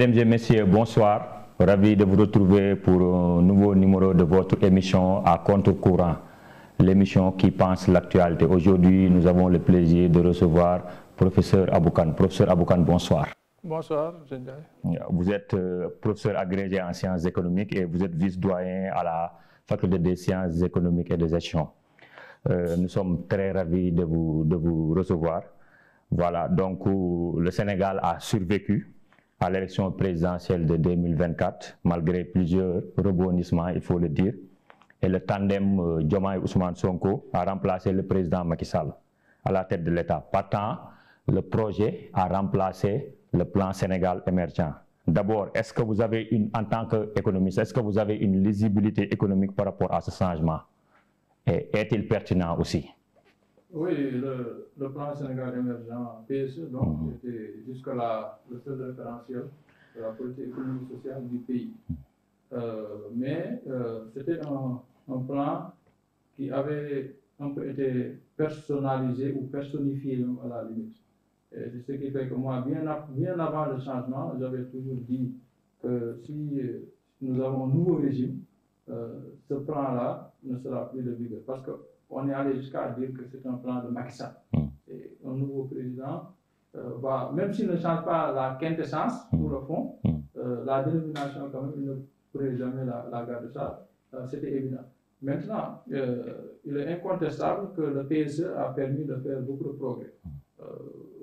Mesdames et messieurs, bonsoir. Ravi de vous retrouver pour un nouveau numéro de votre émission à contre-courant, l'émission qui pense l'actualité. Aujourd'hui, nous avons le plaisir de recevoir professeur Aboukan. Professeur Aboukan, bonsoir. Bonsoir, Ndiaye. Vous êtes professeur agrégé en sciences économiques et vous êtes vice-doyen à la faculté des sciences économiques et de gestion. Nous sommes très ravis de vous recevoir. Voilà, donc le Sénégal a survécu à l'élection présidentielle de 2024, malgré plusieurs rebondissements, il faut le dire. Et le tandem Diomaye-Ousmane Sonko a remplacé le président Macky Sall à la tête de l'État. Partant, le projet a remplacé le plan Sénégal émergent. D'abord, est-ce que vous avez en tant qu'économiste, est-ce que vous avez une lisibilité économique par rapport à ce changement? Et est-il pertinent aussi? Oui, le plan Sénégal émergent PSE, donc, était jusque-là le seul référentiel de la politique économique et sociale du pays. Mais c'était un plan qui avait un peu été personnalisé ou personnifié à la limite. Et c'est ce qui fait que moi, bien avant le changement, j'avais toujours dit que si nous avons un nouveau régime, ce plan-là ne sera plus de vigueur. Parce qu'on est allé jusqu'à dire que c'est un plan de Macky Sall. Et un nouveau président même s'il ne change pas la quintessence pour le fond, la dénomination quand même, il ne pourrait jamais la garder ça, c'était évident. Maintenant, il est incontestable que le PSE a permis de faire beaucoup de progrès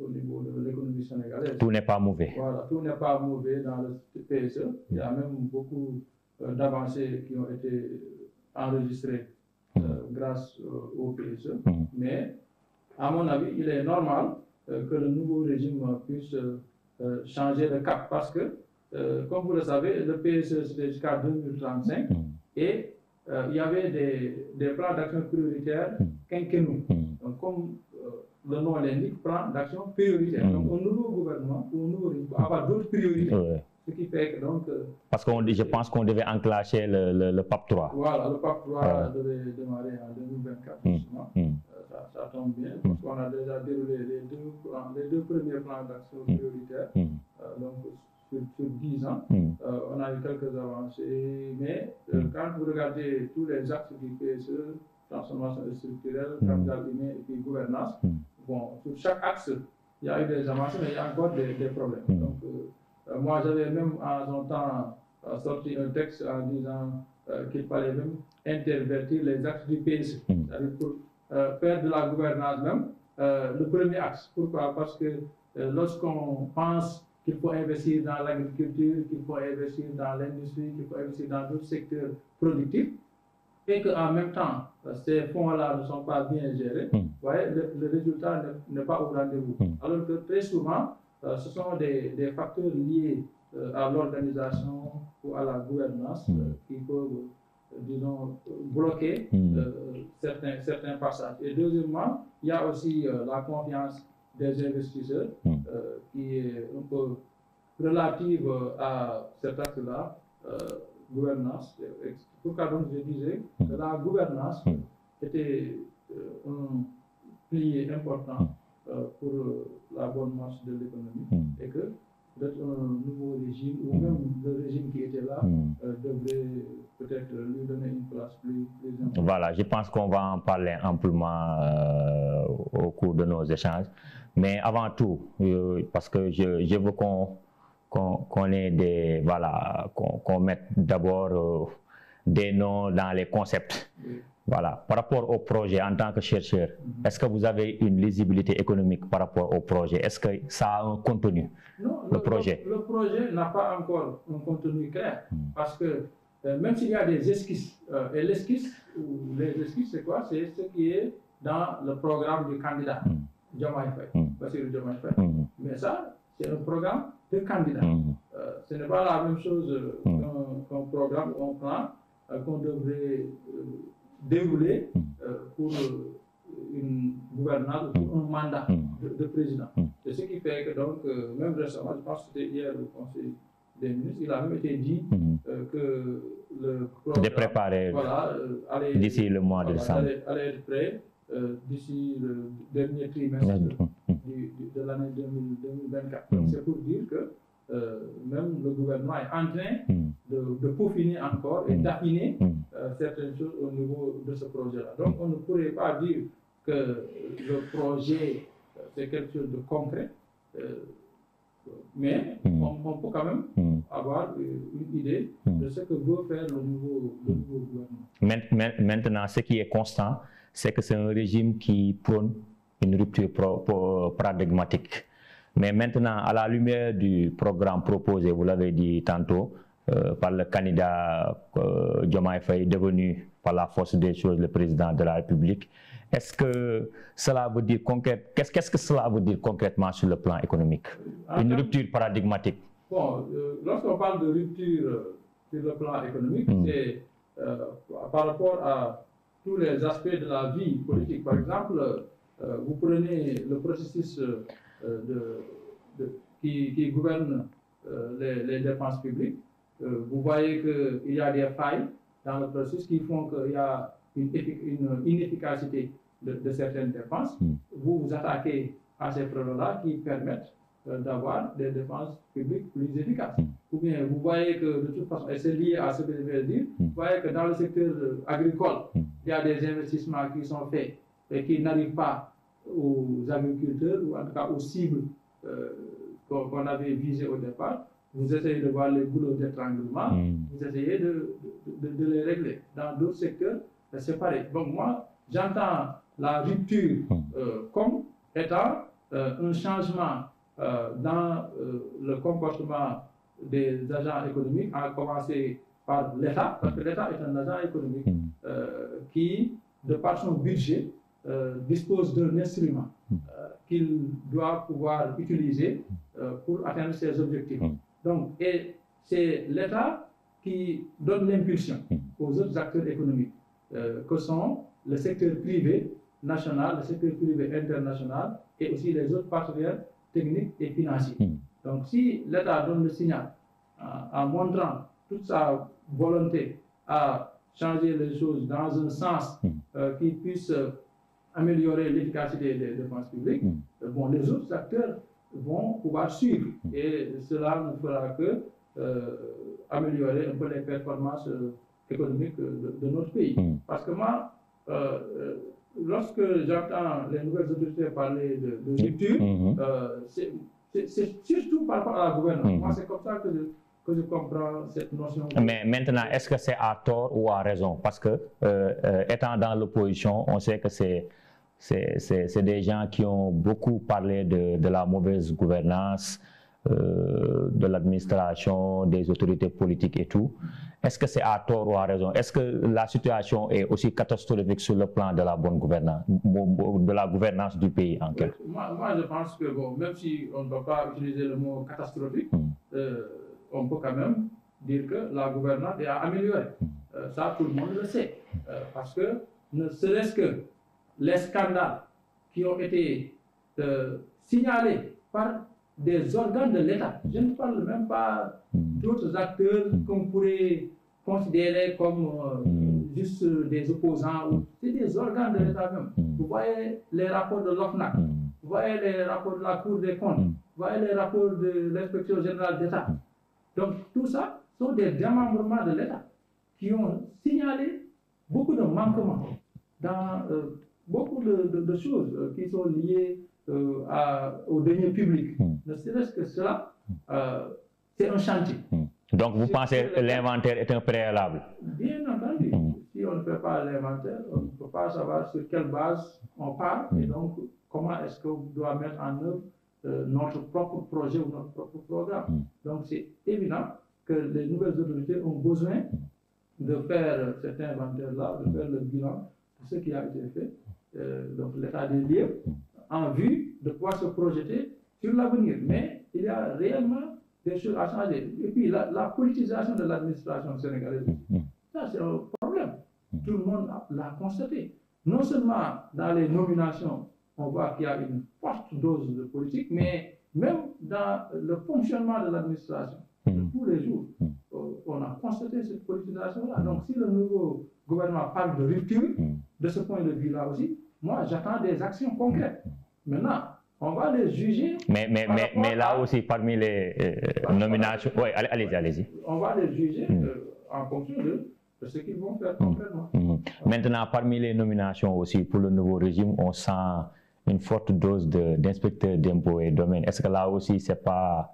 au niveau de l'économie sénégalaise. Tout n'est pas mauvais. Voilà, tout n'est pas mauvais dans le PSE. Il y a même beaucoup d'avancées qui ont été enregistrées grâce au PSE. Mais, à mon avis, il est normal que le nouveau régime puisse changer de cap parce que, comme vous le savez, le PSE c'était jusqu'à 2035 et il y avait des plans d'action prioritaires quinquennaux. Donc, comme le nom l'indique, plan d'action prioritaire. Donc, un nouveau gouvernement ou un nouveau régime va avoir d'autres priorités. Ce qui fait que donc... Parce que je pense qu'on devait enclencher le PAP 3. Voilà, le PAP 3 devait démarrer en 2024, justement. Ça tombe bien, parce qu'on a déjà déroulé les deux premiers plans d'action prioritaires. Donc, sur 10 ans, on a eu quelques avancées, mais quand vous regardez tous les axes du PSE, transformation structurelle, capital humain et puis gouvernance, bon, sur chaque axe, il y a eu des avancées, mais il y a encore des problèmes. Donc, moi, j'avais même en son temps sorti un texte en disant qu'il fallait même intervertir les axes du PSE, c'est-à-dire pour faire de la gouvernance même le premier axe. Pourquoi? Parce que lorsqu'on pense qu'il faut investir dans l'agriculture, qu'il faut investir dans l'industrie, qu'il faut investir dans d'autres secteurs productifs, et qu'en même temps, ces fonds-là ne sont pas bien gérés, vous voyez, le résultat n'est pas au rendez-vous. Alors que très souvent, ce sont des facteurs liés à l'organisation ou à la gouvernance qui peuvent, disons, bloquer certains passages. Et deuxièmement, il y a aussi la confiance des investisseurs qui est un peu relative à cet acte-là, gouvernance. Pourquoi donc je disais que la gouvernance était un pilier important pour la bonne marche de l'économie et que peut-être un nouveau régime ou même le régime qui était là devrait peut-être lui donner une place plus importante. Voilà, je pense qu'on va en parler amplement au cours de nos échanges. Mais avant tout, parce que je veux qu'on ait des, voilà, qu'on mette d'abord des noms dans les concepts. Voilà. Par rapport au projet, en tant que chercheur, est-ce que vous avez une lisibilité économique par rapport au projet? Est-ce que ça a un contenu, non, le projet? Le projet n'a pas encore un contenu clair, parce que même s'il y a des esquisses, et l'esquisse, c'est quoi? C'est ce qui est dans le programme du candidat, Diomaye Faye, Bassirou Diomaye Faye. Mais ça, c'est un programme de candidat. Ce n'est pas la même chose qu'un programme ou un plan qu'on devrait dérouler pour une gouvernance ou pour un mandat de président. C'est ce qui fait que donc, même récemment, je pense que c'était hier au Conseil des ministres, il a même été dit que le programme préparé d'ici le mois de décembre. Allait être prêt d'ici le dernier trimestre de l'année 2024. Donc c'est pour dire que même le gouvernement est en train de peaufiner encore et d'affiner certaines choses au niveau de ce projet-là. Donc on ne pourrait pas dire que le projet c'est quelque chose de concret, mais on peut quand même avoir une idée de ce que veut faire le nouveau gouvernement. Maintenant, ce qui est constant, c'est que c'est un régime qui prône une rupture paradigmatique. Mais maintenant, à la lumière du programme proposé, vous l'avez dit tantôt, par le candidat Diomaye Faye, devenu par la force des choses le président de la République, est-ce que cela veut dire qu'est-ce que cela veut dire concrètement sur le plan économique? Une rupture paradigmatique. Bon, lorsqu'on parle de rupture sur le plan économique, c'est par rapport à tous les aspects de la vie politique. Par exemple, vous prenez le processus qui gouverne les dépenses publiques, vous voyez qu'il y a des failles dans le processus qui font qu'il y a une inefficacité de certaines dépenses. Vous vous attaquez à ces problèmes-là qui permettent d'avoir des dépenses publiques plus efficaces. Ou bien vous voyez que de toute façon, et c'est lié à ce que je vais dire, vous voyez que dans le secteur agricole, il y a des investissements qui sont faits et qui n'arrivent pas aux agriculteurs ou en tout cas aux cibles qu'on avait visées au départ. Vous essayez de voir les boulots d'étranglement, vous essayez de les régler. Dans d'autres secteurs, c'est pareil. Donc moi, j'entends la rupture comme étant un changement dans le comportement des agents économiques, à commencer par l'État, parce que l'État est un agent économique qui, de par son budget, dispose d'un instrument qu'il doit pouvoir utiliser pour atteindre ses objectifs. Donc, et c'est l'État qui donne l'impulsion aux autres acteurs économiques, que sont le secteur privé national, le secteur privé international et aussi les autres partenaires techniques et financiers. Donc, si l'État donne le signal en montrant toute sa volonté à changer les choses dans un sens qui puisse améliorer l'efficacité des dépenses publiques, bon, les autres acteurs vont pouvoir suivre et cela ne fera que améliorer un peu les performances économiques de notre pays. Parce que moi, lorsque j'entends les nouvelles autorités parler de rupture, c'est surtout par rapport à la gouvernance. Moi, c'est comme ça que je comprends cette notion. Mais maintenant, est-ce que c'est à tort ou à raison? Parce que, étant dans l'opposition, on sait que c'est des gens qui ont beaucoup parlé de la mauvaise gouvernance, de l'administration, des autorités politiques et tout. Est-ce que c'est à tort ou à raison? Est-ce que la situation est aussi catastrophique sur le plan de la bonne gouvernance, de la gouvernance du pays en quelque sorte? Moi, je pense que, bon, même si on ne doit pas utiliser le mot catastrophique, on peut quand même dire que la gouvernance est améliorée. Ça, tout le monde le sait. Parce que, ne serait-ce que les scandales qui ont été signalés par des organes de l'État, je ne parle même pas d'autres acteurs qu'on pourrait considérer comme juste des opposants, c'est des organes de l'État même. Vous voyez les rapports de l'OFNAC, vous voyez les rapports de la Cour des comptes, vous voyez les rapports de l'Inspection générale d'État. Donc tout ça sont des démembrements de l'État qui ont signalé beaucoup de manquements dans beaucoup de choses qui sont liées aux deniers publics. Ne serait-ce que cela, c'est un chantier. Donc vous pensez que l'inventaire est un préalable? Bien entendu. Si on ne fait pas l'inventaire, on ne peut pas savoir sur quelle base on part et donc comment est-ce qu'on doit mettre en œuvre notre propre projet ou notre propre programme. Donc c'est évident que les nouvelles autorités ont besoin de faire cet inventaire-là, de faire le bilan de ce qui a été fait, donc l'état des lieux, en vue de pouvoir se projeter sur l'avenir. Mais il y a réellement des choses à changer. Et puis la politisation de l'administration sénégalaise, ça c'est un problème. Tout le monde l'a constaté. Non seulement dans les nominations, on voit qu'il y a une forte dose de politique, mais même dans le fonctionnement de l'administration, tous les jours, on a constaté cette politisation-là. Donc si le nouveau gouvernement parle de rupture, de ce point de vue-là aussi, moi j'attends des actions concrètes. Maintenant, on va les juger. Mais là aussi, parmi les nominations, oui, allez-y. On va les juger en fonction de ce qu'ils vont faire concrètement. Maintenant, parmi les nominations aussi pour le nouveau régime, on sent une forte dose d'inspecteurs d'impôts et domaines. Est-ce que là aussi, c'est pas...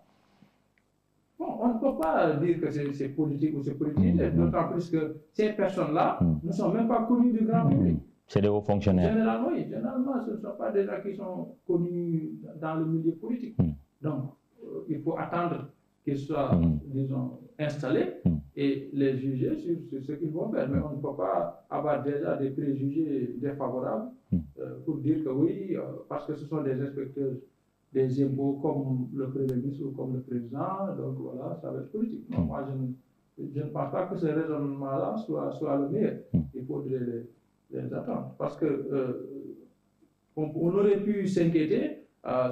Bon, on ne peut pas dire que c'est politique ou c'est politisé, d'autant plus que ces personnes-là ne sont même pas connues du grand public. C'est des hauts fonctionnaires. Généralement, oui. Généralement, ce ne sont pas des gens qui sont connus dans le milieu politique. Donc, il faut attendre qu'ils soient, disons, installés et les juger sur ce qu'ils vont faire. Mais on ne peut pas avoir déjà des préjugés défavorables pour dire que oui, parce que ce sont des inspecteurs des impôts comme le Premier ministre ou comme le président, donc voilà, ça va être politique. Non, moi, je ne pense pas que ce raisonnement-là soit le meilleur. Il faudrait les attendre. Parce que on aurait pu s'inquiéter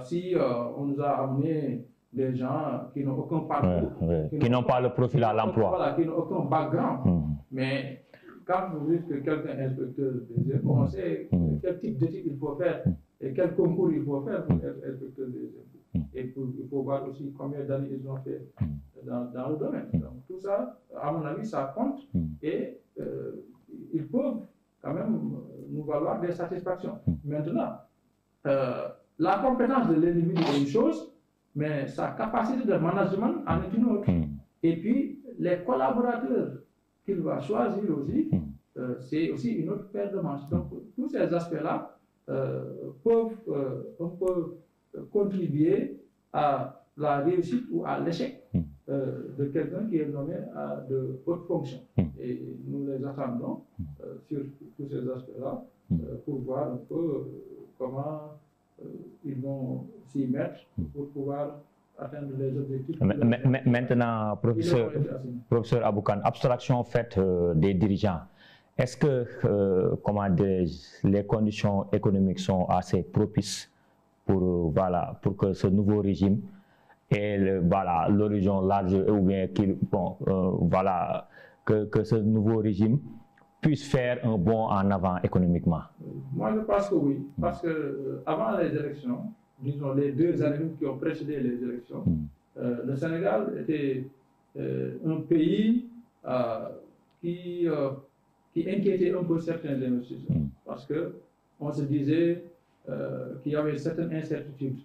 si on nous a amené des gens qui n'ont aucun parcours, qui n'ont pas le profil à l'emploi. Voilà, qui n'ont aucun background. Mais quand vous dites que quelqu'un est inspecteur des impôts, on sait quel type d'études il faut faire et quel concours il faut faire pour être inspecteur des impôts. Et il faut voir aussi combien d'années ils ont fait dans le domaine. Donc tout ça, à mon avis, ça compte et ils peuvent quand même nous valoir des satisfactions. Maintenant, la compétence de l'individu est une chose, mais sa capacité de management en est une autre. Et puis, les collaborateurs qu'il va choisir aussi, c'est aussi une autre paire de manches. Donc, tous ces aspects-là peuvent contribuer à la réussite ou à l'échec de quelqu'un qui est nommé à de hautes fonctions. Et nous les attendons sur tous ces aspects-là pour voir un peu comment ils vont s'y mettre pour pouvoir atteindre les objectifs. Maintenant, professeur Aboukan, abstraction faite des dirigeants, est-ce que les conditions économiques sont assez propices pour que ce nouveau régime ait l'horizon large, ou bien que ce nouveau régime puisse faire un bond en avant économiquement? Moi, je pense que oui, parce que avant les élections, disons les 2 années qui ont précédé les élections, le Sénégal était un pays qui inquiétait un peu certains investisseurs, parce qu'on se disait qu'il y avait certaines incertitudes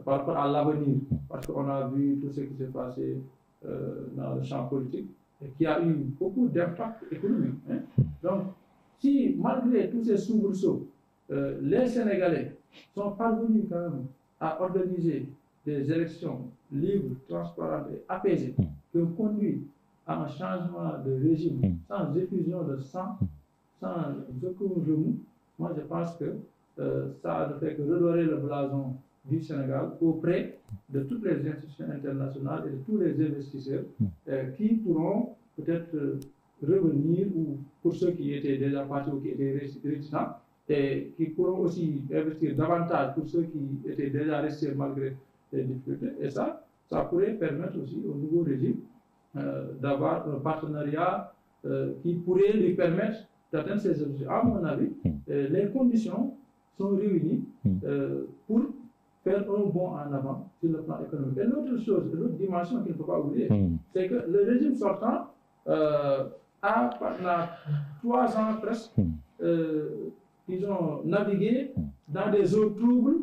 par rapport à l'avenir, parce qu'on a vu tout ce qui s'est passé dans le champ politique, et qui a eu beaucoup d'impact économique. Donc, si malgré tous ces soubresauts, les Sénégalais sont parvenus quand même à organiser des élections libres, transparentes et apaisées, qui ont conduit à un changement de régime sans effusion de sang, sans aucun remous, moi je pense que ça ne fait que redorer le blason du Sénégal auprès de toutes les institutions internationales et de tous les investisseurs qui pourront peut-être revenir, ou pour ceux qui étaient déjà partis ou qui étaient réticents, et qui pourront aussi investir davantage pour ceux qui étaient déjà restés malgré les difficultés. Et ça pourrait permettre aussi au nouveau régime d'avoir un partenariat qui pourrait lui permettre d'atteindre ses objectifs. À mon avis, les conditions sont réunies pour faire un bond en avant sur le plan économique. Et l'autre chose, l'autre dimension qu'il ne faut pas oublier, c'est que le régime sortant a pendant 3 ans presque, ils ont navigué dans des eaux troubles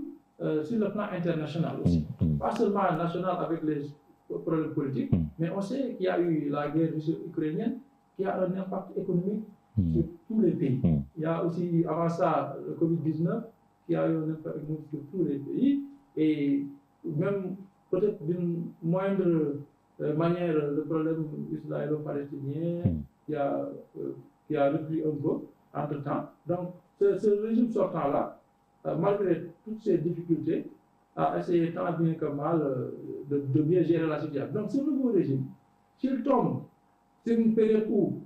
sur le plan international aussi. Pas seulement national avec les problèmes politiques, mais on sait qu'il y a eu la guerre russo-ukrainienne qui a un impact économique sur tous les pays. Il y a aussi, avant ça, le Covid-19 qui a eu un impact économique sur tous les pays, et même peut-être d'une moindre manière le problème israélo-palestinien qui a repris un peu entre-temps. Donc, ce régime sortant-là, malgré toutes ces difficultés, a essayé tant bien que mal de bien gérer la situation. Donc, ce nouveau régime, s'il tombe sur une période où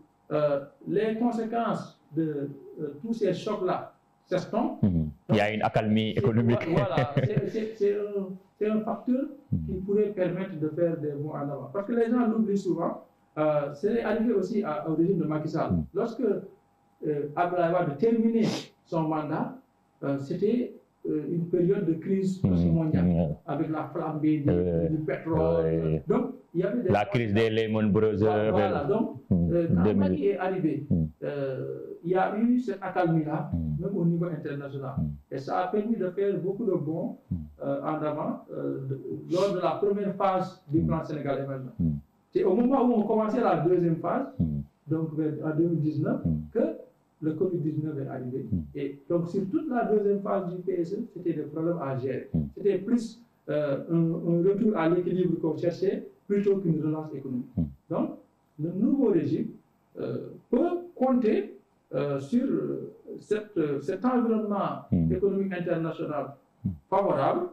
les conséquences de tous ces chocs-là s'estompent, il y a une accalmie économique. Voilà, c'est un facteur qui pourrait permettre de faire des mots en avant. Parce que les gens l'oublient souvent. C'est arrivé aussi au régime de Macky Sall. Lorsque Abdoulaye Wade terminait son mandat, c'était une période de crise mondiale, avec la flambée du pétrole. Donc, il y avait la crise des Lehman Brothers. Voilà, donc, quand Macky est arrivé, il y a eu cette accalmie-là, même au niveau international. Et ça a permis de faire beaucoup de bons en avant lors de la première phase du plan Sénégal émergent. C'est au moment où on commençait la deuxième phase, donc en 2019, que le Covid-19 est arrivé. Et donc, sur toute la deuxième phase du PSE, c'était des problèmes à gérer. C'était plus un retour à l'équilibre qu'on cherchait plutôt qu'une relance économique. Donc, le nouveau régime peut compter sur cet environnement économique international favorable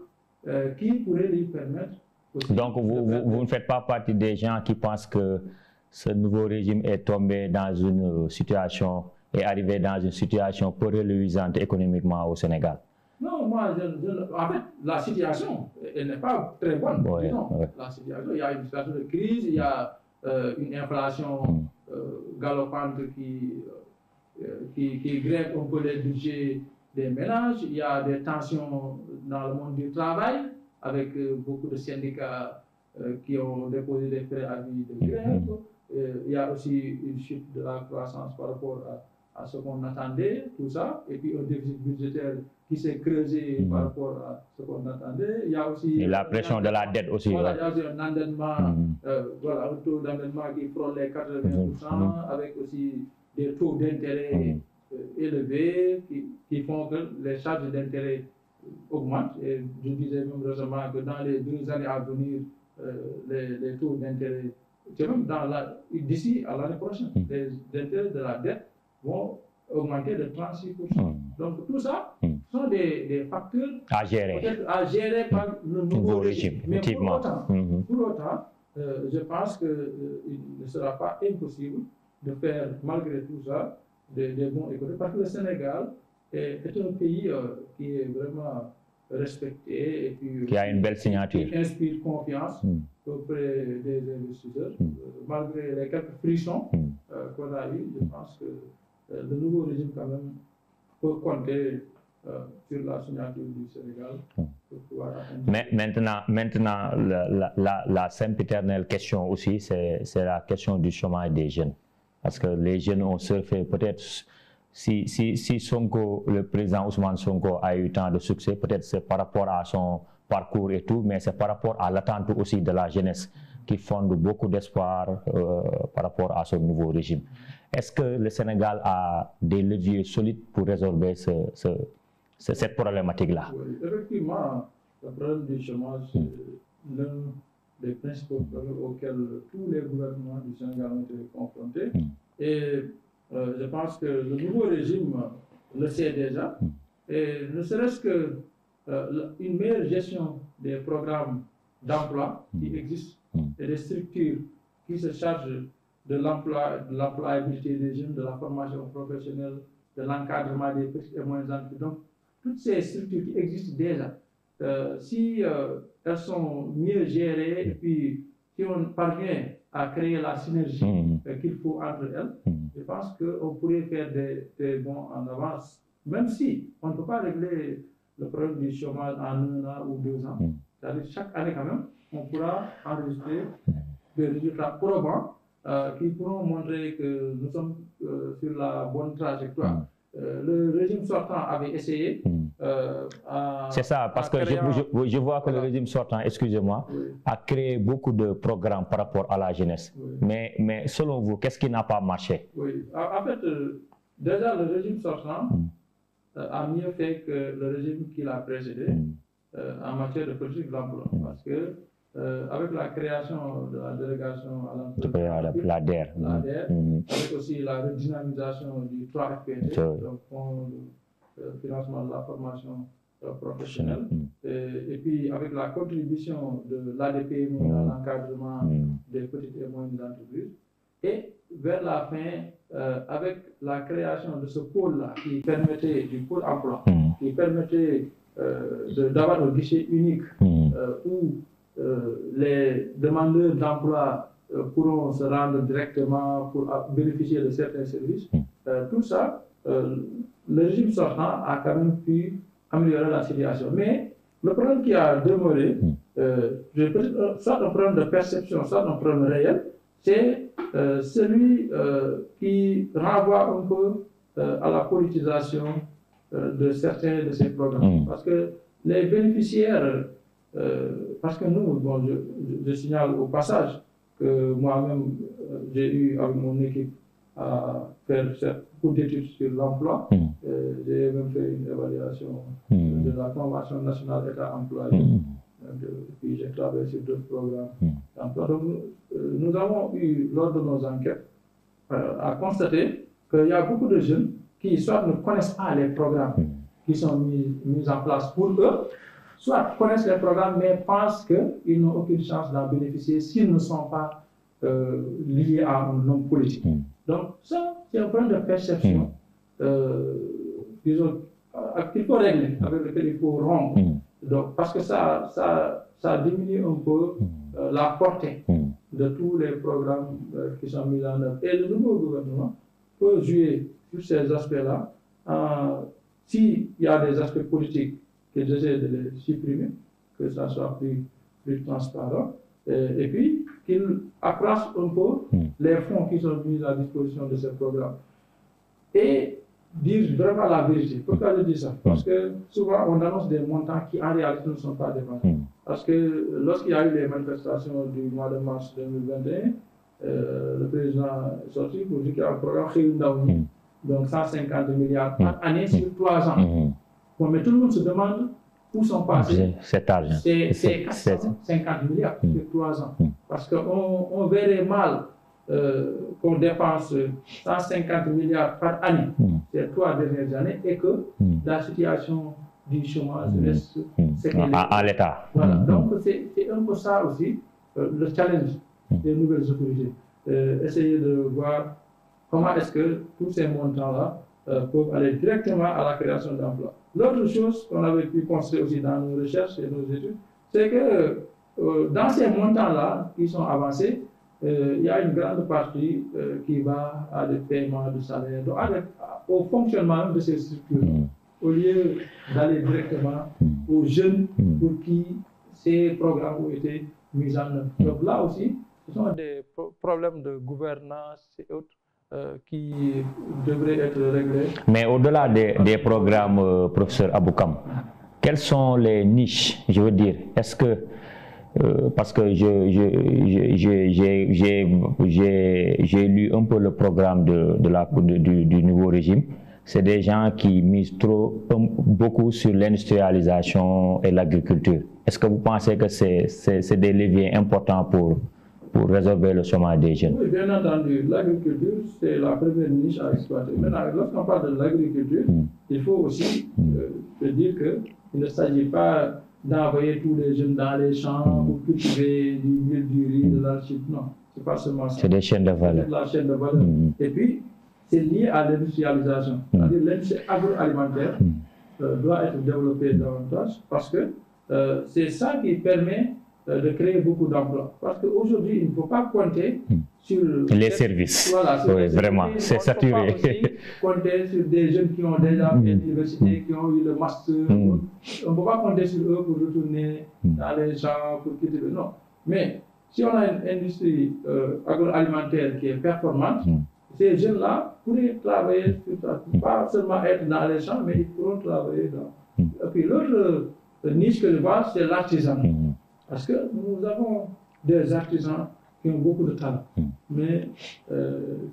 qui pourrait lui permettre aussi. Donc, vous ne faites pas partie des gens qui pensent que ce nouveau régime est tombé dans une situation, est arrivé dans une situation peu reluisante économiquement au Sénégal? Non, moi, en fait, la situation, elle n'est pas très bonne. La situation, il y a une situation de crise, il y a une inflation galopante qui grève un peu les budgets des ménages, il y a des tensions dans le monde du travail, avec beaucoup de syndicats qui ont déposé des préavis de grève. Il y a aussi une chute de la croissance par rapport à ce qu'on attendait, tout ça, et puis un déficit budgétaire qui s'est creusé par rapport à ce qu'on attendait. Il y a aussi la pression de la dette aussi. Voilà, il y a aussi un endettement, voilà, un taux d'endettement qui frôle les 80%, avec aussi des taux d'intérêt élevés qui font que les charges d'intérêt augmentent. Et je disais même récemment que dans les 2 années à venir, les taux d'intérêt, c'est même d'ici à l'année prochaine, les intérêts de la dette vont augmenter de 36%. Donc tout ça sont des facteurs à gérer par le nouveau régime. Mais effectivement. Pour autant, je pense qu'il ne sera pas impossible de faire, malgré tout ça, des bons économies. Parce que le Sénégal est un pays qui est vraiment respecté et puis, qui a une belle signature. Qui inspire confiance auprès des investisseurs. Malgré les quelques frissons qu'on a eu, je pense que le nouveau régime quand même peut compter sur la signature du Sénégal pour pouvoir atteindre. Mais maintenant la sempiternelle question aussi, c'est la question du chômage des jeunes. Parce que les jeunes ont surfé, peut-être si Sonko, le président Ousmane Sonko a eu tant de succès, peut-être c'est par rapport à son parcours et tout, mais c'est par rapport à l'attente aussi de la jeunesse qui fonde beaucoup d'espoir par rapport à ce nouveau régime. Est-ce que le Sénégal a des leviers solides pour résorber cette problématique-là? Oui, effectivement, le problème du chômage, c'est l'un des principaux problèmes auxquels tous les gouvernements du Sénégal ont été confrontés. Et je pense que le nouveau régime le sait déjà. Et ne serait-ce qu'une meilleure gestion des programmes d'emploi qui existent et des structures qui se chargent de l'employabilité des jeunes, de la formation professionnelle, de l'encadrement des petites et moyennes entreprises. Donc, toutes ces structures qui existent déjà, si elles sont mieux gérées et puis si on parvient à créer la synergie qu'il faut entre elles, je pense qu'on pourrait faire des bons en avance, même si on ne peut pas régler le problème du chômage en 1 an ou 2 ans. C'est-à-dire chaque année quand même, on pourra enregistrer des résultats probants qui pourront montrer que nous sommes sur la bonne trajectoire. Le régime sortant avait essayé. C'est ça, parce que je vois que le régime sortant, excusez-moi, a créé beaucoup de programmes par rapport à la jeunesse. Mais selon vous, qu'est-ce qui n'a pas marché? Oui, en fait, déjà le régime sortant a mieux fait que le régime qui l'a précédé en matière de politique de l'emploi. Parce que avec la création de la délégation à l'emploi, la DER, avec aussi la redynamisation du 3FPT, donc Fonds de financement de la formation professionnelle, et puis avec la contribution de l'ADPME à l'encadrement des petites et moyennes entreprises, et vers la fin, avec la création de ce pôle-là qui permettait, du pôle emploi, qui permettait d'avoir un guichet unique où les demandeurs d'emploi pourront se rendre directement pour bénéficier de certains services. Tout ça, le régime sortant a quand même pu améliorer la situation. Mais le problème qui a demeuré, soit un problème de perception, soit un problème réel, c'est celui qui renvoie un peu à la politisation de certains de ces programmes. Parce que les bénéficiaires, parce que nous, bon, je signale au passage que moi-même, j'ai eu avec mon équipe à faire beaucoup d'études sur l'emploi. J'ai même fait une évaluation de la Convention nationale État employé. Puis j'ai travaillé sur d'autres programmes d'emploi. Donc nous avons eu, lors de nos enquêtes, à constater qu'il y a beaucoup de jeunes qui soit ne connaissent pas les programmes qui sont mis en place pour eux, soit connaissent les programmes mais pensent qu'ils n'ont aucune chance d'en bénéficier s'ils ne sont pas liés à un homme politique. Donc ça, c'est un problème de perception qu'il faut régler, avec lequel il faut rompre. Donc, parce que ça diminue un peu la portée de tous les programmes qui sont mis en œuvre. Et le nouveau gouvernement peut jouer sur ces aspects-là. S'il y a des aspects politiques qu'ils essaient de les supprimer, que ça soit plus transparent, et puis qu'il accroisse un peu les fonds qui sont mis à disposition de ces programmes. Et dire vraiment la vérité. Pourquoi je dis ça? Parce que souvent on annonce des montants qui en réalité ne sont pas dépensés. Parce que lorsqu'il y a eu les manifestations du mois de mars 2021, le président est sorti pour dire qu'il y a un programme Khayundaouni, donc 150 milliards par année sur 3 ans. Bon, mais tout le monde se demande où sont passés cet argent. C'est 450 milliards sur 3 ans. Parce qu'on verrait mal qu'on dépense 150 milliards par année ces 3 dernières années et que la situation du chômage reste à l'état. Voilà. Donc c'est un peu ça aussi le challenge des nouvelles autorités. Essayer de voir comment est-ce que tous ces montants-là peuvent aller directement à la création d'emplois. L'autre chose qu'on avait pu constater aussi dans nos recherches et nos études, c'est que dans ces montants-là qui sont avancés, il y a une grande partie qui va à des paiements de salaire, donc au fonctionnement de ces structures, au lieu d'aller directement aux jeunes pour qui ces programmes ont été mis en œuvre. Donc là aussi, ce sont des problèmes de gouvernance et autres qui devraient être réglés. Mais au-delà des programmes, professeur Aboukam, quelles sont les niches, je veux dire, est-ce que parce que j'ai lu un peu le programme du nouveau régime. C'est des gens qui misent beaucoup sur l'industrialisation et l'agriculture. Est-ce que vous pensez que c'est des leviers importants pour résorber le chômage des jeunes? Oui, bien entendu. L'agriculture, c'est la première niche à exploiter. Maintenant, lorsqu'on parle de l'agriculture, il faut aussi dire qu'il ne s'agit pas d'envoyer tous les jeunes dans les champs pour cultiver du mil, du riz, de l'arachide. Non, c'est pas seulement ça. C'est des chaînes de valeur. C'est la chaîne de valeur. Et puis, c'est lié à l'industrialisation. C'est-à-dire l'industrie agroalimentaire doit être développée davantage parce que c'est ça qui permet de créer beaucoup d'emplois. Parce qu'aujourd'hui, il ne faut pas compter sur les services. Voilà, oui, vraiment, c'est saturé. Il ne faut pas aussi compter sur des jeunes qui ont déjà fait l'université, qui ont eu le master. On ne peut pas compter sur eux pour retourner dans les champs, pour quitter le... Non. Mais si on a une industrie agroalimentaire qui est performante, ces jeunes-là pourraient travailler sur ça. Pas seulement être dans les champs, mais ils pourront travailler dans... Et puis l'autre niche que je vois, c'est l'artisanat. Parce que nous avons des artisans qui ont beaucoup de talent, mais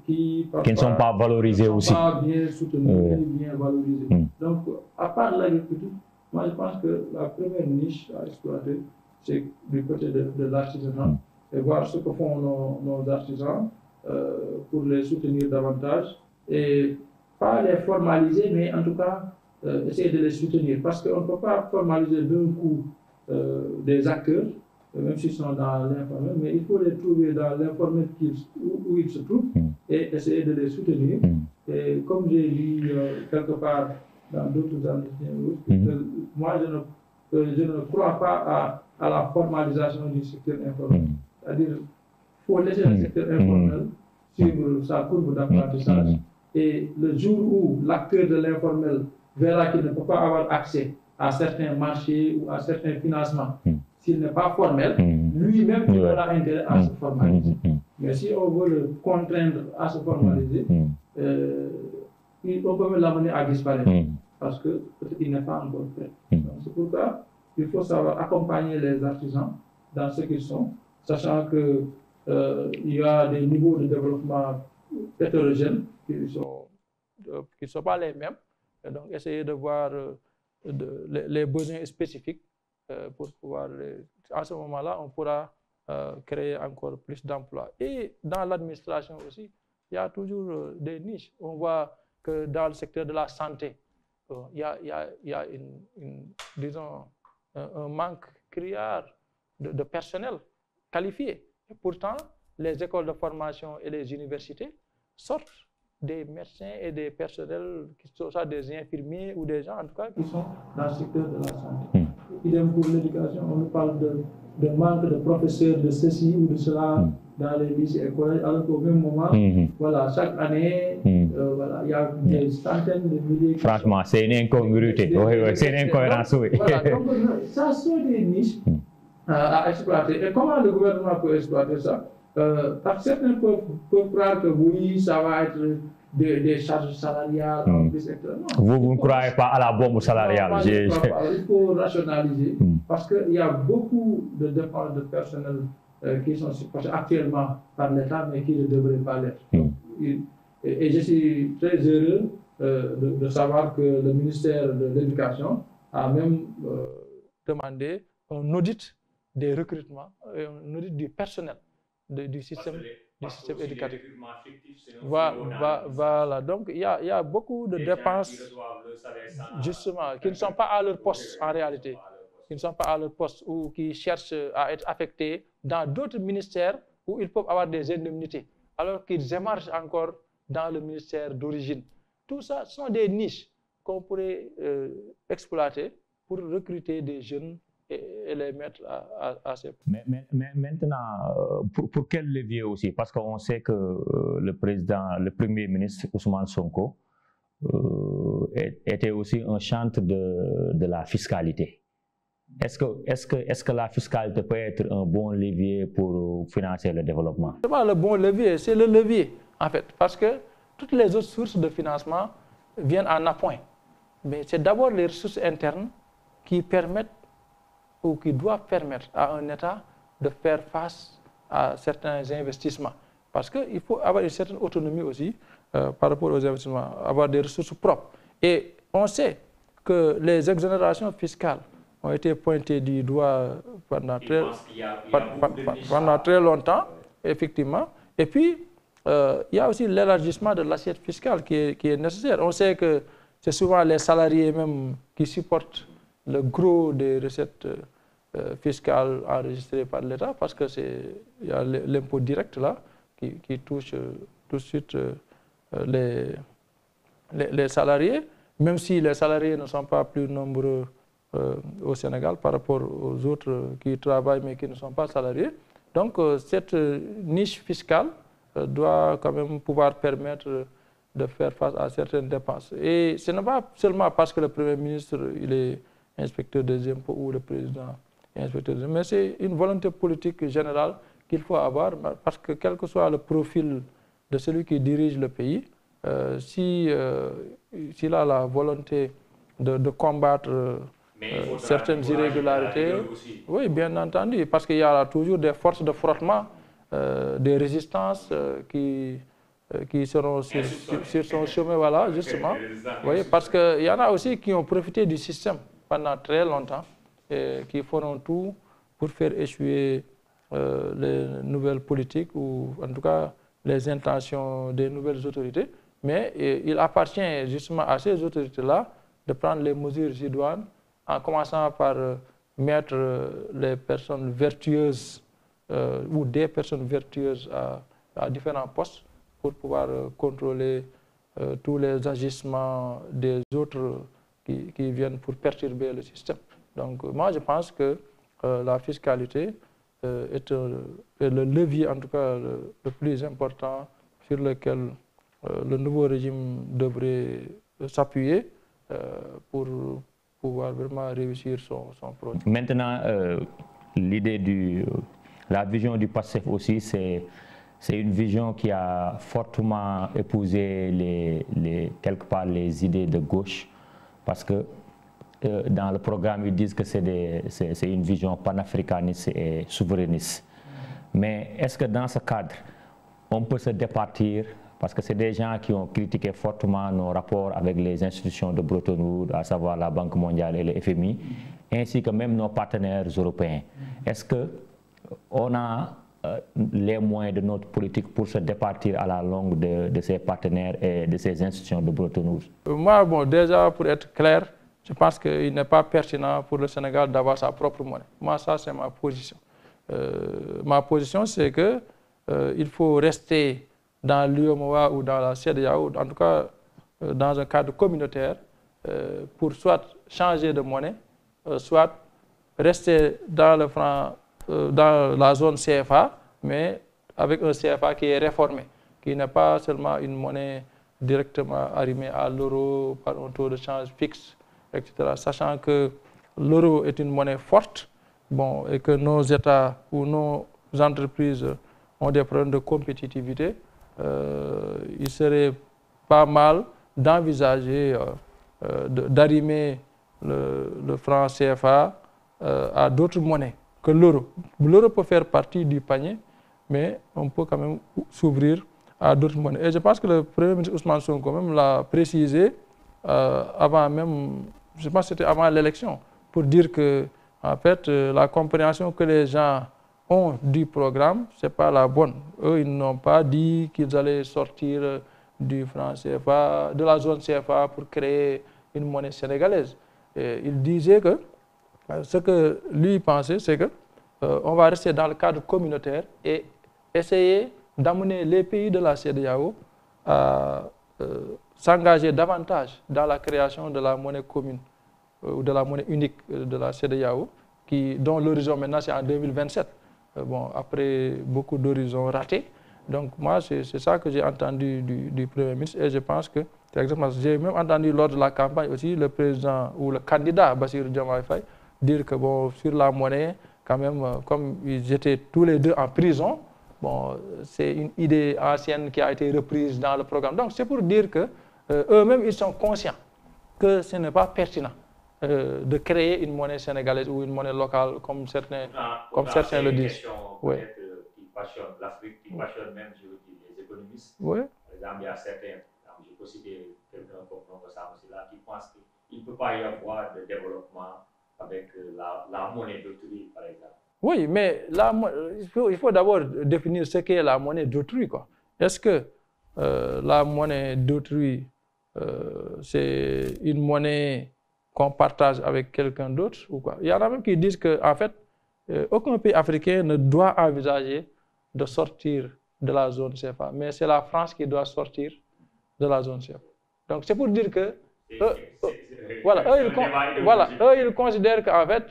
qui ne sont pas valorisés aussi. Pas bien soutenus, bien valorisés. Donc, à part l'agriculture, moi je pense que la première niche à exploiter, c'est du côté de l'artisanat, et voir ce que font nos artisans pour les soutenir davantage, et pas les formaliser, mais en tout cas, essayer de les soutenir. Parce qu'on ne peut pas formaliser d'un coup des acteurs, même s'ils sont dans l'informel, mais il faut les trouver dans l'informel où ils se trouvent et essayer de les soutenir. Et comme j'ai dit quelque part dans d'autres entretiens, moi je ne crois pas à la formalisation du secteur informel. C'est-à-dire qu'il faut laisser le secteur informel suivre sa courbe d'apprentissage et le jour où l'acteur de l'informel verra qu'il ne peut pas avoir accès à certains marchés ou à certains financements. S'il n'est pas formel, lui-même il aura intérêt à se formaliser. Mais si on veut le contraindre à se formaliser, on peut même l'amener à disparaître parce que peut-être qu'il n'est pas encore prêt. C'est pourquoi il faut savoir accompagner les artisans dans ce qu'ils sont, sachant que il y a des niveaux de développement hétérogènes qui ne sont pas les mêmes. Et donc, essayer de voir les besoins spécifiques pour pouvoir... À ce moment-là, on pourra créer encore plus d'emplois. Et dans l'administration aussi, il y a toujours des niches. On voit que dans le secteur de la santé, il y a disons, un manque criard de personnel qualifié. Et pourtant, les écoles de formation et les universités sortent des médecins et des personnels, qui sont soit des infirmiers ou des gens, en tout cas, qui sont dans le secteur de la santé. Idem pour l'éducation, on nous parle de manque de professeurs de ceci ou de cela dans les lycées et collèges, alors qu'au même moment, voilà, chaque année, voilà, il y a des centaines de milliers. Franchement, c'est une incongruité, c'est une incohérence. Voilà, donc ça sont des niches à exploiter. Et comment le gouvernement peut exploiter ça? Parce que certains peuvent croire que oui, ça va être des charges salariales, etc. Vous ne croyez pas à la bombe salariale? Non, il faut rationaliser parce qu'il y a beaucoup de dépenses de personnel qui sont supportées actuellement par l'État, mais qui ne devraient pas l'être. Et je suis très heureux de savoir que le ministère de l'Éducation a même demandé un audit des recrutements, un audit du personnel du système éducatif. Voilà, donc il y a beaucoup de dépenses justement qui ne sont pas à leur poste en réalité, qui ne sont pas à leur poste ou qui cherchent à être affectés dans d'autres ministères où ils peuvent avoir des indemnités, alors qu'ils émargent encore dans le ministère d'origine. Tout ça sont des niches qu'on pourrait exploiter pour recruter des jeunes et les mettre à ces... Mais maintenant, pour quel levier aussi? Parce qu'on sait que le premier ministre Ousmane Sonko était aussi un chantre de la fiscalité. Est-ce que la fiscalité peut être un bon levier pour financer le développement? Ce n'est pas le bon levier, c'est le levier en fait, parce que toutes les autres sources de financement viennent en appoint. Mais c'est d'abord les ressources internes qui permettent ou qui doivent permettre à un État de faire face à certains investissements. Parce qu'il faut avoir une certaine autonomie aussi par rapport aux investissements, avoir des ressources propres. Et on sait que les exonérations fiscales ont été pointées du doigt pendant très longtemps, effectivement. Et puis, il y a aussi l'élargissement de l'assiette fiscale qui est nécessaire. On sait que c'est souvent les salariés même qui supportent le gros des recettes fiscales enregistrées par l'État, parce que il y a l'impôt direct là qui touche tout de suite les salariés, même si les salariés ne sont pas plus nombreux au Sénégal par rapport aux autres qui travaillent mais qui ne sont pas salariés. Donc cette niche fiscale doit quand même pouvoir permettre de faire face à certaines dépenses. Et ce n'est pas seulement parce que le Premier ministre il est inspecteur des impôts ou le président est inspecteur des impôts, mais c'est une volonté politique générale qu'il faut avoir, parce que quel que soit le profil de celui qui dirige le pays, s'il a la volonté de combattre certaines irrégularités, oui, bien entendu, parce qu'il y a toujours des forces de frottement, des résistances qui seront sur son chemin, voilà, justement. Oui, parce qu'il y en a aussi qui ont profité du système pendant très longtemps et qui feront tout pour faire échouer les nouvelles politiques ou en tout cas les intentions des nouvelles autorités. Mais il appartient justement à ces autorités-là de prendre les mesures idoines en commençant par mettre les personnes vertueuses ou des personnes vertueuses à différents postes pour pouvoir contrôler tous les agissements des autres qui viennent pour perturber le système. Donc moi je pense que la fiscalité est le levier en tout cas le plus important sur lequel le nouveau régime devrait s'appuyer pour pouvoir vraiment réussir son projet. Maintenant, la vision du PASTEF aussi, c'est une vision qui a fortement épousé quelque part les idées de gauche, parce que dans le programme, ils disent que c'est une vision panafricaniste et souverainiste. Mais est-ce que dans ce cadre, on peut se départir, parce que c'est des gens qui ont critiqué fortement nos rapports avec les institutions de Bretton Woods, à savoir la Banque mondiale et le FMI, ainsi que même nos partenaires européens. Est-ce qu'on a les moyens de notre politique pour se départir à la longue de ces partenaires et de ces institutions de Bretton Woods? Moi, bon, déjà, pour être clair, je pense qu'il n'est pas pertinent pour le Sénégal d'avoir sa propre monnaie. Moi, ça, c'est ma position. Ma position, c'est qu'il faut rester dans l'UEMOA ou dans la CEDEAO, en tout cas dans un cadre communautaire, pour soit changer de monnaie, soit rester dans le franc, dans la zone CFA, mais avec un CFA qui est réformé, qui n'est pas seulement une monnaie directement arrimée à l'euro par un taux de change fixe, etc. Sachant que l'euro est une monnaie forte, bon, et que nos États ou nos entreprises ont des problèmes de compétitivité, il serait pas mal d'envisager d'arrimer le franc CFA à d'autres monnaies que l'euro. L'euro peut faire partie du panier, mais on peut quand même s'ouvrir à d'autres monnaies. Et je pense que le Premier ministre Ousmane Sonko même l'a précisé avant même, je pense que c'était avant l'élection, pour dire que en fait, la compréhension que les gens ont du programme, ce n'est pas la bonne. Eux, ils n'ont pas dit qu'ils allaient sortir du franc CFA, de la zone CFA pour créer une monnaie sénégalaise. Et il disait que ce que lui pensait, c'est qu'on va rester dans le cadre communautaire et essayer d'amener les pays de la CEDEAO à s'engager davantage dans la création de la monnaie commune ou de la monnaie unique de la CEDEAO, dont l'horizon maintenant c'est en 2027. Bon, après beaucoup d'horizons ratés. Donc moi, c'est ça que j'ai entendu du Premier ministre et je pense que c'est exactement ça. J'ai même entendu lors de la campagne aussi le président ou le candidat Bassirou Diomaye Faye dire que bon, sur la monnaie, quand même, comme ils étaient tous les deux en prison, bon, c'est une idée ancienne qui a été reprise dans le programme. Donc c'est pour dire que eux-mêmes, ils sont conscients que ce n'est pas pertinent de créer une monnaie sénégalaise ou une monnaie locale comme certains le disent. Oui. Qui passionne l'Afrique, qui passionne même, je veux dire, les économistes. Oui. Par exemple, il y a certains, je peux citer quelqu'un comme Nongo Samosila, qui pense qu'il ne peut pas y avoir de développement avec la monnaie d'autrui, par exemple. Oui, mais il faut d'abord définir ce qu'est la monnaie d'autrui. Est-ce que la monnaie d'autrui, c'est une monnaie qu'on partage avec quelqu'un d'autre ou quoi? Il y en a même qui disent qu'en fait, aucun pays africain ne doit envisager de sortir de la zone CFA, mais c'est la France qui doit sortir de la zone CFA. Donc c'est pour dire que eux, ils considèrent qu'en fait,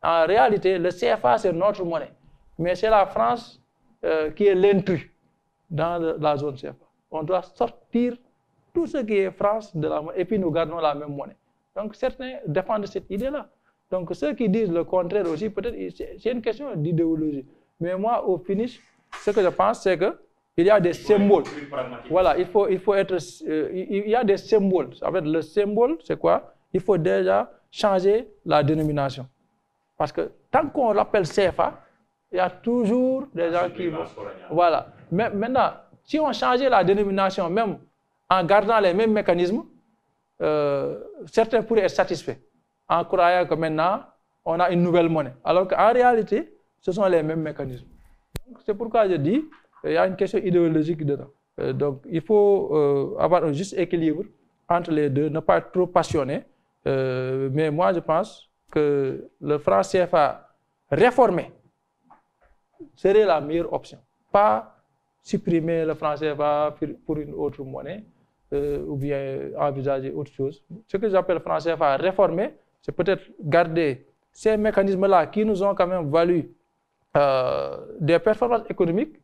en réalité, le CFA c'est notre monnaie, mais c'est la France qui est l'intrus dans la zone CFA. On doit sortir tout ce qui est France de la monnaie et puis nous gardons la même monnaie. Donc certains défendent cette idée-là. Donc ceux qui disent le contraire aussi, peut-être c'est une question d'idéologie. Mais moi, au finish, ce que je pense, c'est qu'il y a des symboles. Voilà, il faut être... il y a des symboles. En fait, le symbole, c'est quoi? Il faut déjà changer la dénomination. Parce que tant qu'on l'appelle CFA, il y a toujours des gens qui vont... Voilà. Mais maintenant, si on changeait la dénomination, même en gardant les mêmes mécanismes, certains pourraient être satisfaits en croyant que maintenant, on a une nouvelle monnaie. Alors qu'en réalité, ce sont les mêmes mécanismes. C'est pourquoi je dis qu'il y a une question idéologique dedans. Donc, il faut avoir un juste équilibre entre les deux, ne pas être trop passionné. Mais moi, je pense que le franc CFA réformé serait la meilleure option. Pas supprimer le franc CFA pour une autre monnaie ou bien envisager autre chose. Ce que j'appelle franc CFA réformé, c'est peut-être garder ces mécanismes-là qui nous ont quand même valu des performances économiques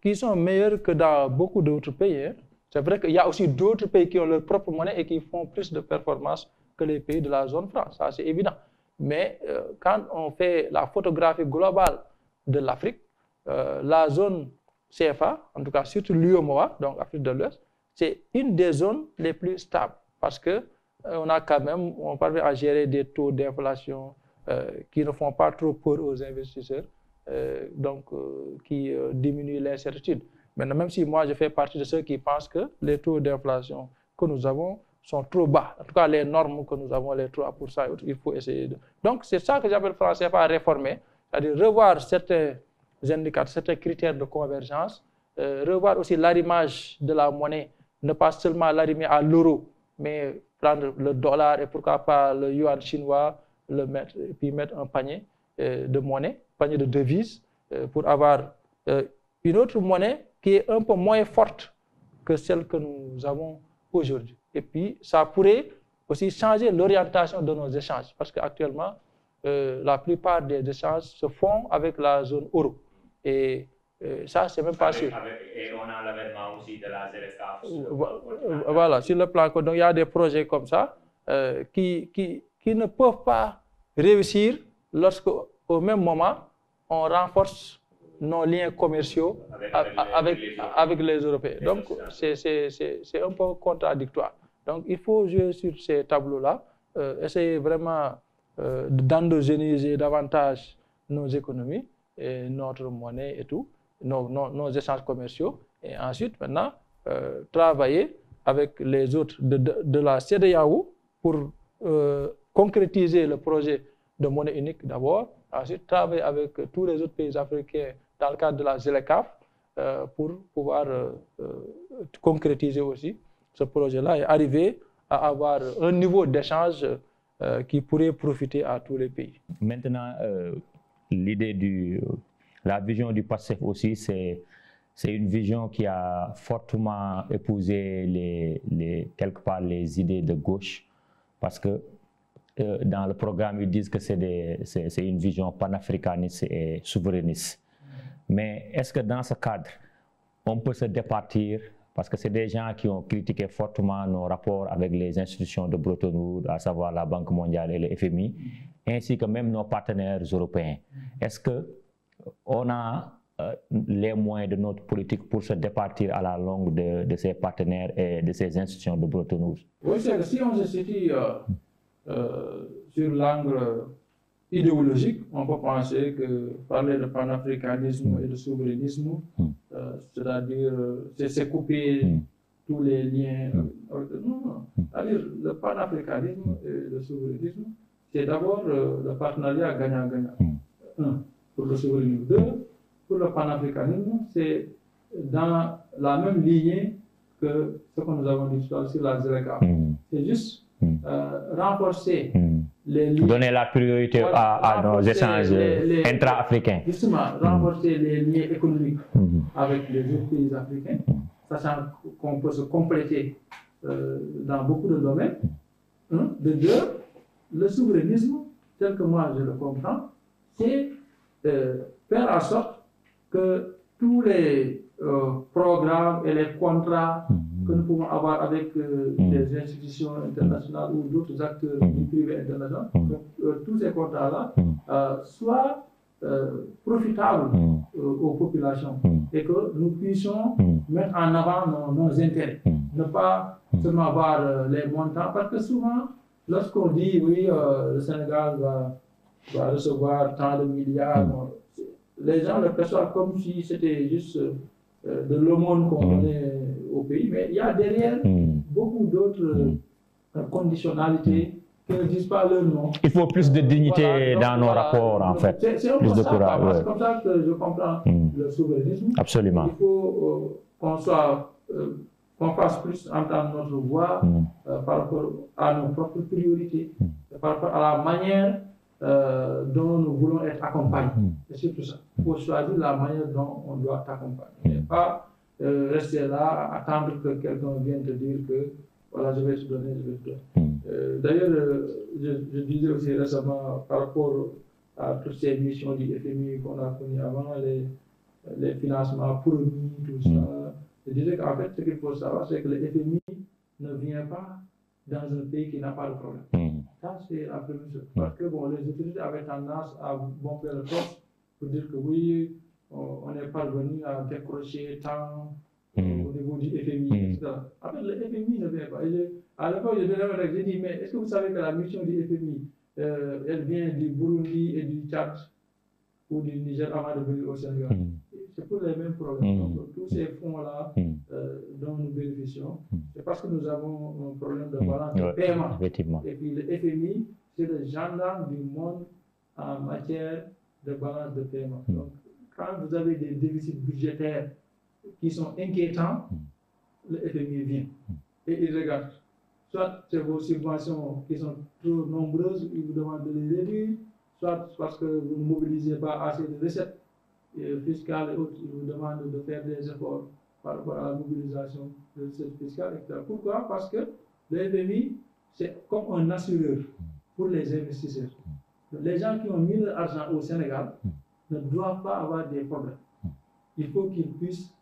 qui sont meilleures que dans beaucoup d'autres pays. C'est vrai qu'il y a aussi d'autres pays qui ont leur propre monnaie et qui font plus de performances que les pays de la zone franc, ça c'est évident. Mais quand on fait la photographie globale de l'Afrique, la zone CFA, en tout cas surtout l'UEMOA, donc Afrique de l'Ouest, c'est une des zones les plus stables parce que on parvient à gérer des taux d'inflation qui ne font pas trop peur aux investisseurs, qui diminuent l'incertitude. Maintenant, même si moi je fais partie de ceux qui pensent que les taux d'inflation que nous avons sont trop bas, en tout cas les normes que nous avons, les 3%, il faut essayer de... Donc c'est ça que j'appelle franc CFA réformer, c'est-à-dire revoir certains indicateurs, certains critères de convergence, revoir aussi l'arrimage de la monnaie, ne pas seulement l'arrimer à l'euro, mais prendre le dollar et pourquoi pas le yuan chinois, et puis mettre un panier de monnaie, panier de devises, pour avoir une autre monnaie qui est un peu moins forte que celle que nous avons aujourd'hui. Et puis, ça pourrait aussi changer l'orientation de nos échanges, parce qu'actuellement, la plupart des échanges se font avec la zone euro. Et ça, c'est même pas sûr. Et on a l'avènement aussi de la ZLECAf. Voilà, sur le plan. Donc, il y a des projets comme ça qui ne peuvent pas réussir lorsque, au même moment, on renforce nos liens commerciaux avec les Européens. Donc, c'est un peu contradictoire. Donc, il faut jouer sur ces tableaux-là, essayer vraiment d'endogéniser davantage nos économies, et notre monnaie et tout, nos échanges commerciaux, et ensuite, maintenant, travailler avec les autres de la CEDEAO pour concrétiser le projet de monnaie unique d'abord, ensuite travailler avec tous les autres pays africains dans le cadre de la ZLECAf pour pouvoir concrétiser aussi ce projet-là et arriver à avoir un niveau d'échange qui pourrait profiter à tous les pays. Maintenant, la vision du PASTEF aussi, c'est une vision qui a fortement épousé quelque part les idées de gauche, parce que dans le programme, ils disent que c'est une vision panafricaniste et souverainiste. Mais est-ce que dans ce cadre, on peut se départir, parce que c'est des gens qui ont critiqué fortement nos rapports avec les institutions de Bretton Woods, à savoir la Banque mondiale et le FMI, ainsi que même nos partenaires européens. Est-ce qu'on a les moyens de notre politique pour se départir à la longue de ces partenaires et de ces institutions de Bretton Woods? Oui, c'est que si on se situe sur l'angle idéologique, on peut penser que parler de panafricanisme et de souverainisme, c'est-à-dire c'est couper tous les liens. Non. C'est-à-dire le panafricanisme et le souverainisme, c'est d'abord le partenariat gagnant-gagnant. Un, pour le souverainisme. Deux, pour le panafricanisme, c'est dans la même lignée que ce que nous avons dit sur la ZLECAf. C'est juste renforcer les liens. Donner la priorité à nos échanges intra-africains. Justement, renforcer les liens économiques avec les autres pays africains, sachant qu'on peut se compléter dans beaucoup de domaines. De deux, le souverainisme, tel que moi je le comprends, c'est faire en sorte que tous les programmes et les contrats que nous pouvons avoir avec des institutions internationales ou d'autres acteurs privés internationaux, tous ces contrats-là soient profitables aux populations et que nous puissions mettre en avant nos intérêts. Ne pas seulement voir les montants, parce que souvent, lorsqu'on dit oui, le Sénégal va recevoir tant de milliards, les gens le perçoivent comme si c'était juste de l'aumône qu'on donnait au pays, mais il y a derrière beaucoup d'autres conditionnalités qui ne disent pas leur nom. Il faut plus de dignité dans nos rapports, en fait. C'est un peu ça, c'est comme ça que je comprends le souverainisme. Absolument. Il faut qu'on fasse plus entendre notre voix par rapport à nos propres priorités, par rapport à la manière dont nous voulons être accompagnés. C'est surtout ça. Il faut choisir la manière dont on doit t'accompagner. Et pas rester là, attendre que quelqu'un vienne te dire que voilà, je vais te donner, je vais te donner. D'ailleurs, je disais aussi récemment par rapport à toutes ces missions du FMI qu'on a connues avant, les financements promis, tout ça. Je disais qu'en fait, ce qu'il faut savoir, c'est que le FMI ne vient pas dans un pays qui n'a pas de problème. Ça, c'est la première chose. Parce que bon, les autorités avaient tendance à bomber le torse pour dire que oui, on est parvenu à décrocher tant au niveau du FMI, etc. En fait, le FMI ne vient pas. À l'époque, j'ai dit, mais est-ce que vous savez que la mission du FMI, elle vient du Burundi et du Tchad ou du Niger avant de venir au Sénégal? C'est pour les mêmes problèmes. Donc, tous ces fonds-là dont nous bénéficions, c'est parce que nous avons un problème de balance de paiement. Effectivement. Et puis le FMI, c'est le gendarme du monde en matière de balance de paiement. Donc, quand vous avez des déficits budgétaires qui sont inquiétants, le FMI vient et il regarde. Soit c'est vos subventions qui sont trop nombreuses, il vous demande de les réduire, soit parce que vous ne mobilisez pas assez de recettes fiscales et autres, il vous demande de faire des efforts par rapport à la mobilisation de recettes fiscales, etc. Pourquoi? Parce que le FMI, c'est comme un assureur pour les investisseurs. Les gens qui ont mis leur argent au Sénégal ne doivent pas avoir des problèmes. Il faut qu'ils puissent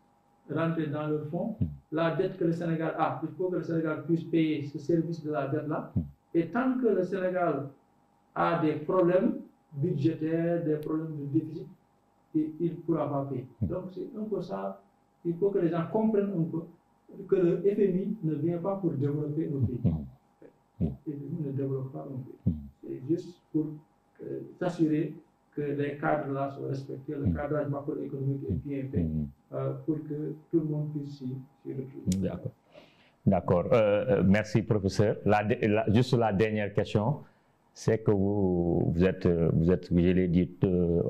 rentrer dans leur fonds. La dette que le Sénégal a, il faut que le Sénégal puisse payer ce service de la dette-là. Et tant que le Sénégal a des problèmes budgétaires, des problèmes de déficit, il ne pourra pas payer. Donc c'est un peu ça, il faut que les gens comprennent un peu que le FMI ne vient pas pour développer un pays. Le FMI ne développe pas un pays. C'est juste pour s'assurer que les cadres-là sont respectés, le cadrage macroéconomique est bien fait pour que tout le monde puisse s'y retrouver. D'accord. Merci, professeur. Juste la dernière question, c'est que vous êtes, je l'ai dit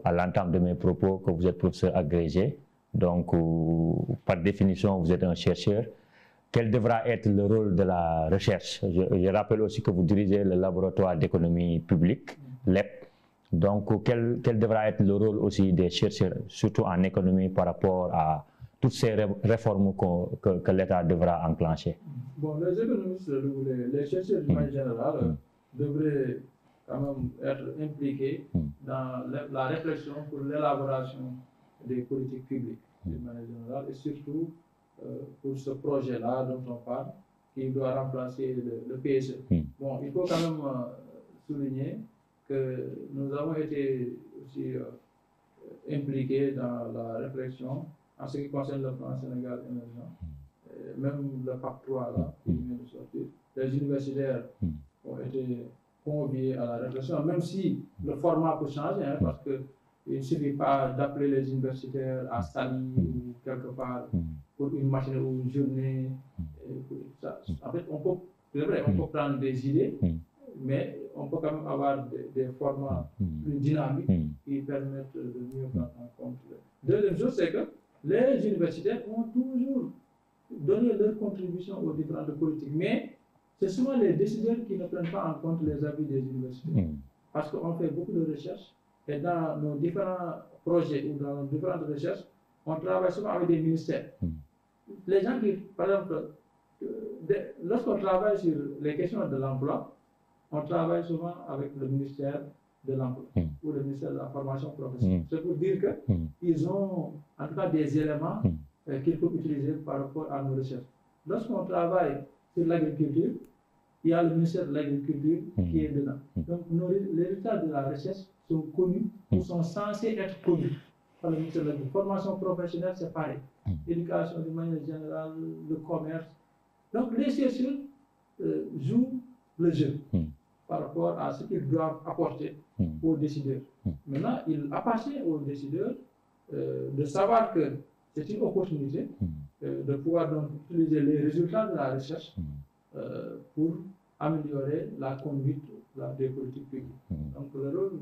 à l'entame de mes propos, que vous êtes professeur agrégé. Donc, par définition, vous êtes un chercheur. Quel devra être le rôle de la recherche? Je rappelle aussi que vous dirigez le laboratoire d'économie publique, LEP. Donc, quel devra être le rôle aussi des chercheurs, surtout en économie, par rapport à toutes ces réformes que l'État devra enclencher? Bon, les économistes, les chercheurs du manière générale devraient quand même être impliqués dans la réflexion pour l'élaboration des politiques publiques de manière générale et surtout pour ce projet-là dont on parle, qui doit remplacer le PSE. Bon, il faut quand même souligner que nous avons été aussi impliqués dans la réflexion en ce qui concerne le plan Sénégal émergent. Même le PAC 3 là, qui vient de sortir, les universitaires ont été conviés à la réflexion, même si le format peut changer, hein, parce qu'il ne suffit pas d'appeler les universitaires à Sali ou quelque part pour une matinée ou une journée. En fait, on peut prendre des idées, mais on peut quand même avoir des formats plus dynamiques qui permettent de mieux prendre en compte. Deuxième chose, c'est que les universitaires ont toujours donné leur contribution aux différentes politiques, mais c'est souvent les décideurs qui ne prennent pas en compte les avis des universités. Parce qu'on fait beaucoup de recherches et dans nos différents projets ou dans nos différentes recherches, on travaille souvent avec des ministères. Les gens qui, par exemple, lorsqu'on travaille sur les questions de l'emploi, on travaille souvent avec le ministère de l'Emploi ou le ministère de la formation professionnelle. C'est pour dire qu'ils ont en tout cas des éléments qu'il faut utiliser par rapport à nos recherches. Lorsqu'on travaille sur l'agriculture, il y a le ministère de l'Agriculture qui est dedans. Donc les résultats de la recherche sont connus ou sont censés être connus par le ministère de l'Agriculture. Formation professionnelle, c'est pareil. Éducation de manière générale, le commerce. Donc les chercheurs jouent le jeu par rapport à ce qu'ils doivent apporter aux décideurs. Maintenant, il appartient aux décideurs de savoir que c'est une opportunité de pouvoir donc utiliser les résultats de la recherche pour améliorer la conduite des politiques publiques. Donc le rôle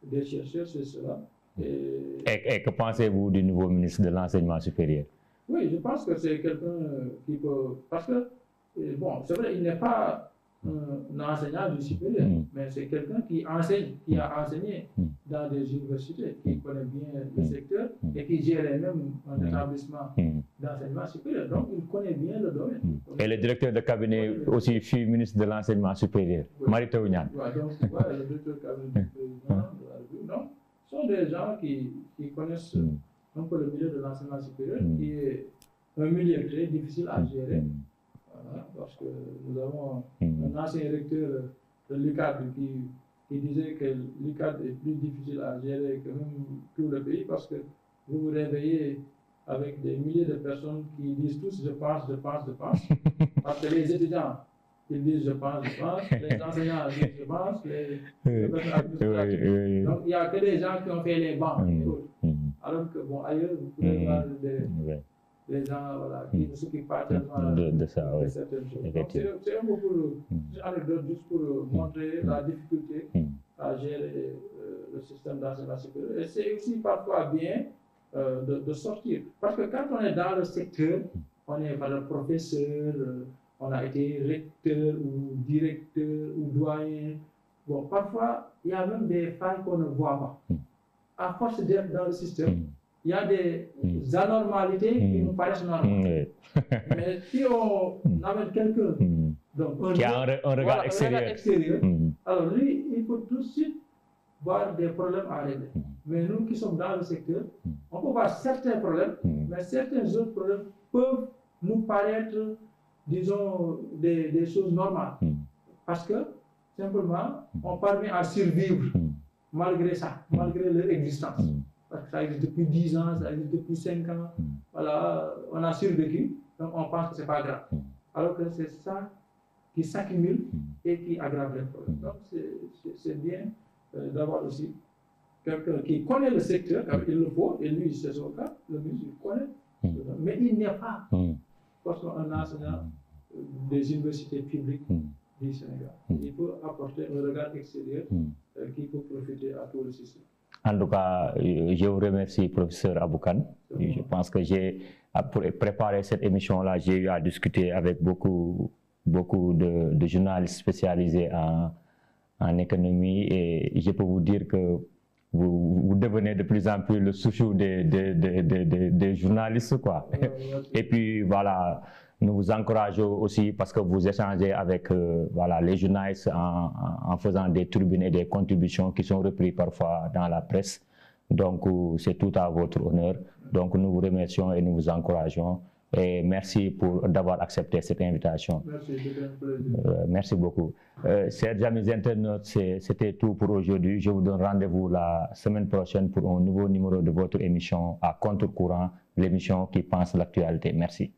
des chercheurs, c'est cela. Et que pensez-vous du nouveau ministre de l'Enseignement supérieur? Oui, je pense que c'est quelqu'un qui peut... Parce que, bon, c'est vrai, il n'est pas un enseignant du supérieur, mais c'est quelqu'un qui enseigne, qui a enseigné dans des universités, qui connaît bien le secteur et qui gère même un établissement d'enseignement supérieur. Donc, il connaît bien le domaine. Et le directeur de cabinet aussi fut ministre de l'Enseignement supérieur, Mary Teuw Niane. Oui, donc, le directeur de cabinet du président de la République. Donc, ce sont des gens qui connaissent un peu le milieu de l'enseignement supérieur, qui est un milieu très difficile à gérer. Voilà, parce que nous avons un ancien recteur de l'UCAD qui disait que l'UCAD est plus difficile à gérer que même tout le pays parce que vous vous réveillez avec des milliers de personnes qui disent tous je pense. Parce que les étudiants, ils disent je pense. Les enseignants disent je pense. Les personnes administratives. Donc il n'y a que des gens qui ont fait les bancs. Alors que bon, ailleurs, vous pouvez voir des gens voilà, qui ne s'occupent pas tellement de ça, de certaines choses. Donc c'est un peu une anecdote juste pour montrer la difficulté à gérer le système d'enseignement supérieur. Et c'est aussi parfois bien de sortir. Parce que quand on est dans le secteur, on est professeur, on a été recteur ou directeur ou doyen. Bon, parfois, il y a même des failles qu'on ne voit pas. À force d'être dans le système, il y a des anormalités qui nous paraissent normales. Mais si on amène quelqu'un qui a un regard extérieur, alors lui, il faut tout de suite voir des problèmes à régler. Mais nous qui sommes dans le secteur, on peut voir certains problèmes, mais certains autres problèmes peuvent nous paraître, disons, des choses normales. Parce que, simplement, on parvient à survivre malgré ça, malgré leur existence. Parce que ça existe depuis 10 ans, ça existe depuis 5 ans. Voilà, on a survécu, donc on pense que ce n'est pas grave. Alors que c'est ça qui s'accumule et qui aggrave les problèmes. Donc c'est bien d'avoir aussi quelqu'un qui connaît le secteur, car il le faut, et lui, c'est son cas, le ministre, il connaît. Mais il n'est pas forcément un enseignant des universités publiques du Sénégal. Il peut apporter un regard extérieur qui peut profiter à tout le système. En tout cas, je vous remercie, professeur Aboukan. Je pense que pour préparer cette émission-là, j'ai eu à discuter avec beaucoup de journalistes spécialisés en économie, et je peux vous dire que vous devenez de plus en plus le chouchou des journalistes, quoi. Et puis voilà, nous vous encourageons aussi parce que vous échangez avec voilà, les journalistes en faisant des tribunes et des contributions qui sont reprises parfois dans la presse. Donc c'est tout à votre honneur. Donc nous vous remercions et nous vous encourageons. Et merci d'avoir accepté cette invitation. Merci, c'était un plaisir. Merci beaucoup. Chers amis internautes, c'était tout pour aujourd'hui. Je vous donne rendez-vous la semaine prochaine pour un nouveau numéro de votre émission à contre-courant, l'émission qui pense l'actualité. Merci.